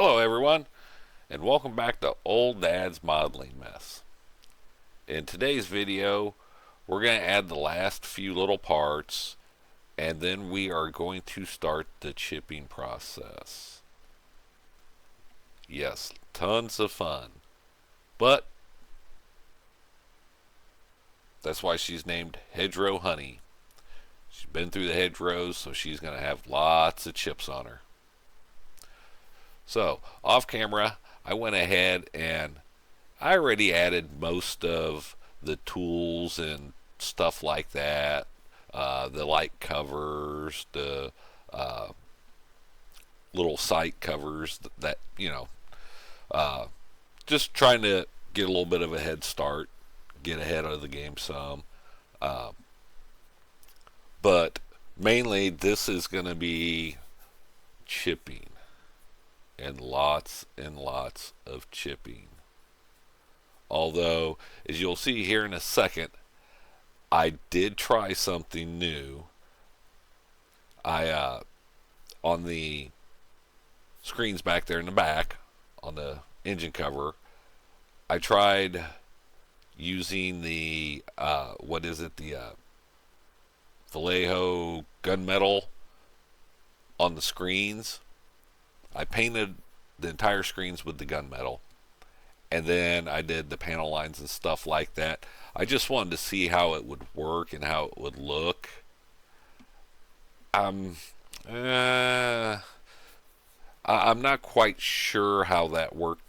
Hello everyone, and welcome back to Old Dad's Modeling Mess. In today's video, we're going to add the last few little parts, and then we are going to start the chipping process. Yes, tons of fun. But that's why she's named Hedgerow Honey. She's been through the hedgerows, so she's going to have lots of chips on her. So, off camera, I went ahead and I already added most of the tools and stuff like that. The light covers, the little sight covers that, just trying to get a little bit of a head start, get ahead of the game some. But mainly, this is going to be chipping. And lots of chipping. Although, as you'll see here in a second, I did try something new. On the screens back there in the back, on the engine cover, I tried using the, the Vallejo gunmetal on the screens. I painted the entire screens with the gunmetal, and then I did the panel lines and stuff like that. I just wanted to see how it would work and how it would look. I'm not quite sure how that worked,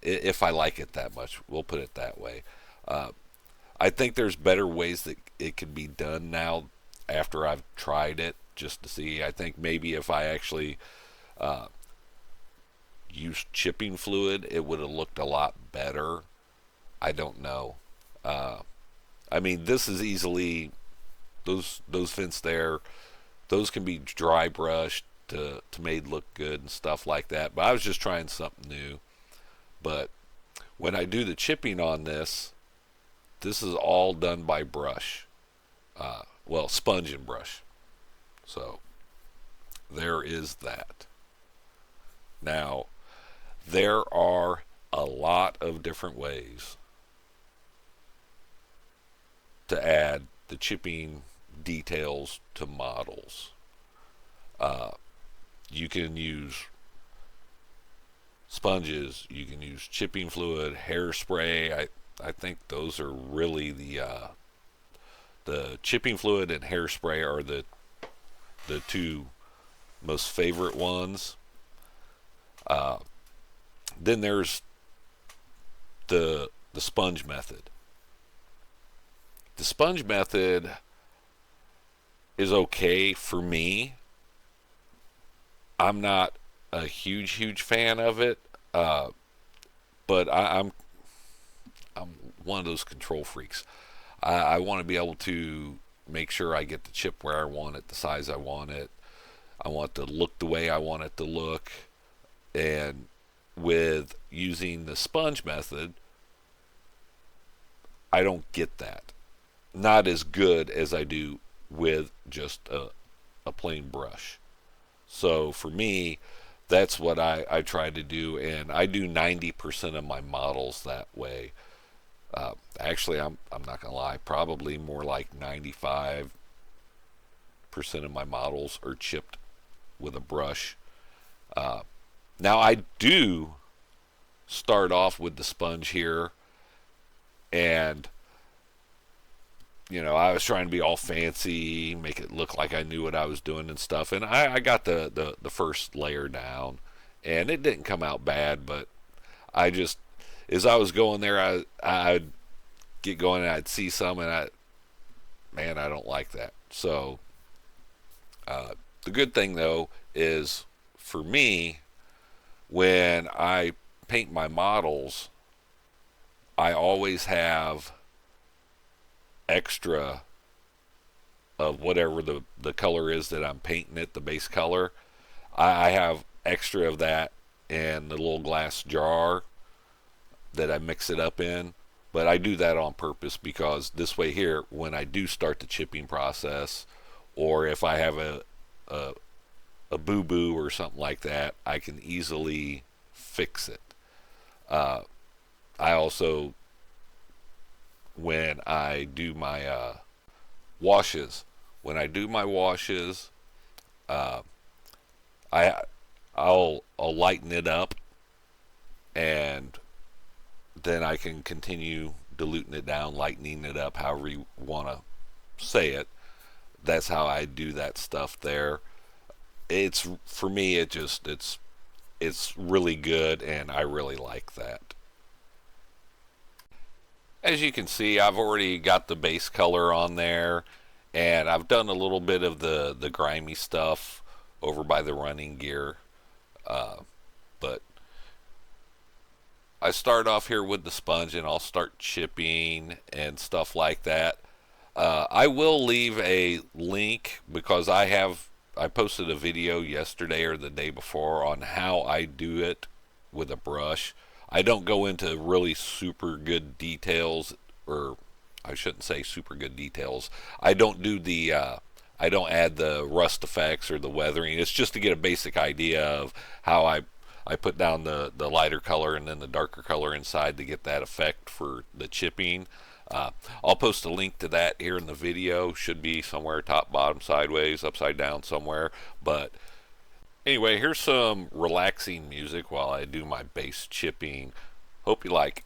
if I like it that much. We'll put it that way. I think there's better ways that it can be done now after I've tried it, just to see. I think maybe if I actually used chipping fluid, it would have looked a lot better. I don't know. I mean, this is easily, those vents there, those can be dry brushed to made look good and stuff like that. But I was just trying something new. But when I do the chipping on this is all done by brush. Well, sponge and brush. So there is that. Now, there are a lot of different ways to add the chipping details to models. You can use sponges, you can use chipping fluid, hairspray. I think those are really the chipping fluid and hairspray are the two most favorite ones. Then there's the sponge method. The sponge method is okay for me. I'm not a huge fan of it, but I'm one of those control freaks. I want to be able to make sure I get the chip where I want it, the size I want it. I want it to look the way I want it to look. And with using the sponge method, I don't get that. Not as good as I do with just a plain brush. So for me, that's what I try to do, and I do 90% of my models that way. Actually, I'm not gonna lie, probably more like 95% of my models are chipped with a brush. Now I do start off with the sponge here, and I was trying to be all fancy, make it look like I knew what I was doing and stuff, and I got the first layer down, and it didn't come out bad, but I just, as I was going there, I'd get going and I'd see some, and I don't like that. So the good thing though is, for me, when I paint my models, I always have extra of whatever the color is that I'm painting it, the base color. I have extra of that in the little glass jar that I mix it up in. But I do that on purpose, because this way here, when I do start the chipping process, or if I have a boo-boo or something like that, I can easily fix it. I also, when I do my washes, when I do my washes, uh, I I'll lighten it up, and then I can continue diluting it down, lightening it up, however you want to say it. That's how I do that stuff there. It's for me, it's really good, and I really like that. As you can see, I've already got the base color on there, and I've done a little bit of the grimy stuff over by the running gear. But I start off here with the sponge, and I'll start chipping and stuff like that. I will leave a link because I posted a video yesterday or the day before on how I do it with a brush. I don't go into really super good details, or I shouldn't say super good details. I don't do I don't add the rust effects or the weathering. It's just to get a basic idea of how I put down the lighter color and then the darker color inside to get that effect for the chipping. I'll post a link to that here in the video. Should be somewhere top, bottom, sideways, upside down somewhere. But anyway, here's some relaxing music while I do my base chipping. Hope you like.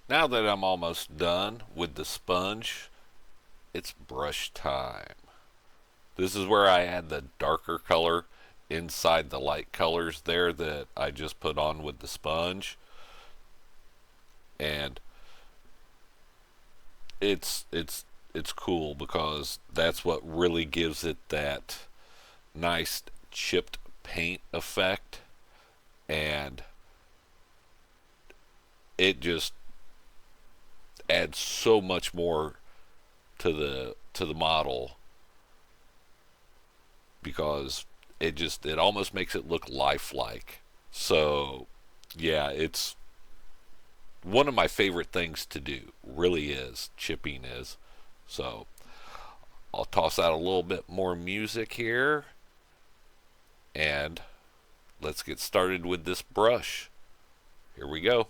Now that I'm almost done with the sponge, it's brush time. This is where I add the darker color inside the light colors there that I just put on with the sponge. And it's cool because that's what really gives it that nice chipped paint effect, and it just adds so much more to the model because it almost makes it look lifelike. So yeah, it's one of my favorite things to do. Really is, chipping is. So I'll toss out a little bit more music here, and let's get started with this brush. Here we go.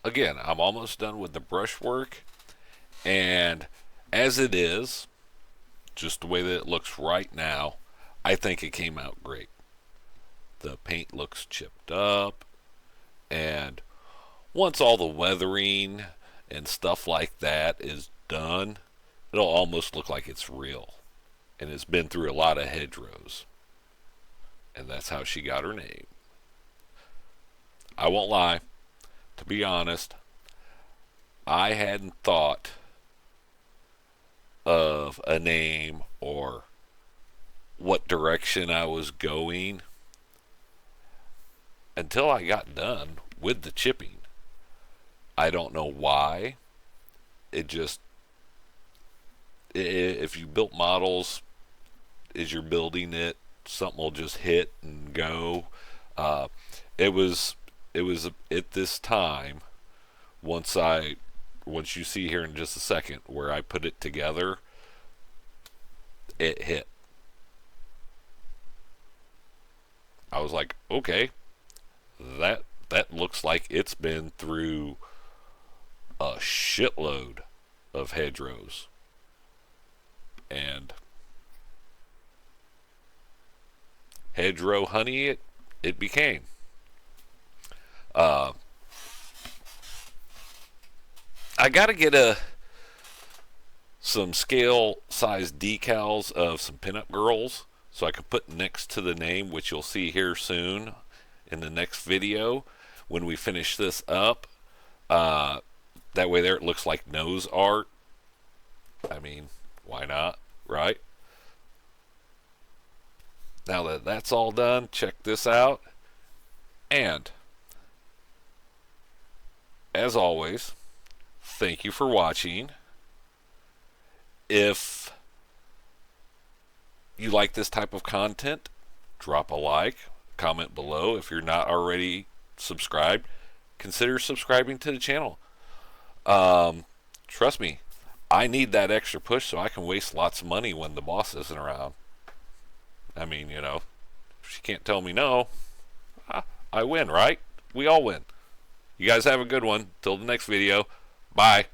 again, I'm almost done with the brushwork, and as it is, just the way that it looks right now, I think it came out great. The paint looks chipped up, and once all the weathering and stuff like that is done, it'll almost look like it's real. And it's been through a lot of hedgerows. And that's how she got her name. I won't lie, to be honest, I hadn't thought of a name or what direction I was going until I got done with the chipping. I don't know why. It just, if you built models as you're building it, something will just hit and go. Uh, it was at this time, once you see here in just a second where I put it together, it hit. I was like, okay, that looks like it's been through a shitload of hedgerows. And Hedgerow Honey it became. Uh, I gotta get some scale size decals of some pinup girls so I can put next to the name, which you'll see here soon in the next video when we finish this up. That way there it looks like nose art. I mean, why not, right? Now that that's all done, check this out. And as always, thank you for watching. If you like this type of content, drop a like, comment below. If you're not already subscribed, consider subscribing to the channel. Trust me, I need that extra push so I can waste lots of money when the boss isn't around. I mean, if she can't tell me no, I win, right? We all win. You guys have a good one. Till the next video. Bye.